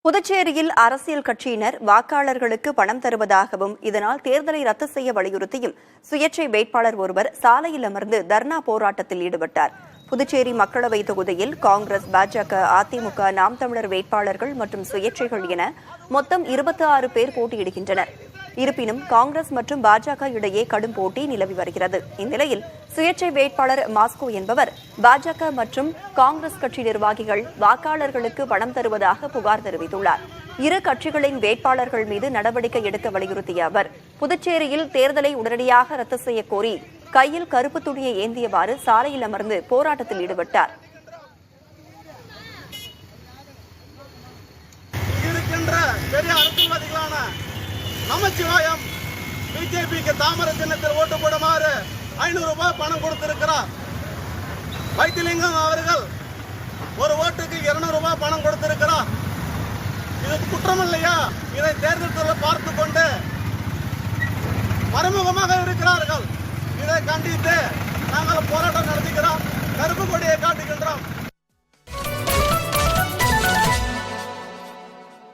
புதுச்சேரியில் அரசியல் கட்சியினர் வாக்காளர்களுக்கு பணம் தருவதாகவும் இதனால் தேர்தலை ரத்து செய்ய வலியுறுத்தியும் சுயேட்சை வேட்பாளர் ஒருவர் சாலையில் அமர்ந்து தர்ணா போராட்டத்தில் ஈடுபட்டார். புதுச்சேரி மக்களவை தொகுதியில் காங்கிரஸ், பாஜக, அதிமுக, நாம் தமிழர் வேட்பாளர்கள் மற்றும் சுயேட்சைகள் என மொத்தம் 26 பேர் போட்டியிடுகின்றனர். இருப்பினும் காங்கிரஸ் மற்றும் பாஜக இடையே கடும் போட்டி நிலவி வருகிறது. இந்நிலையில் சுயேட்சை வேட்பாளர் மாஸ்கோ என்பவர் பாஜக மற்றும் காங்கிரஸ் கட்சி நிர்வாகிகள் வாக்காளர்களுக்கு பணம் தருவதாக புகார் தெரிவித்துள்ளார். இரு கட்சிகளின் வேட்பாளர்கள் மீது நடவடிக்கை எடுக்க வலியுறுத்திய அவர் புதுச்சேரியில் தேர்தலை உடனடியாக ரத்து செய்ய கோரி கையில் கருப்பு துணியை ஏந்தியவாறு சாலையில் அமர்ந்து போராட்டத்தில் ஈடுபட்டார். நமச்சிவாயம் பிஜேபிக்கு தாமரை சின்னத்தில் ஓட்டு போடுமாறு 500 ரூபாய் பணம் கொடுத்திருக்கிறார். வைத்திலிங்கம் அவர்கள் ஒரு ஓட்டுக்கு 200 ரூபாய் பணம் கொடுத்திருக்கிறார். இது குற்றம் இல்லையா? இதை தேர்தல் பார்த்து கொண்டு மறைமுகமாக இருக்கிறார்கள். இதை கண்டித்து நாங்கள் போராட்டம் நடத்துகிறோம். கருப்பு கொடியை காட்டுகின்றோம்.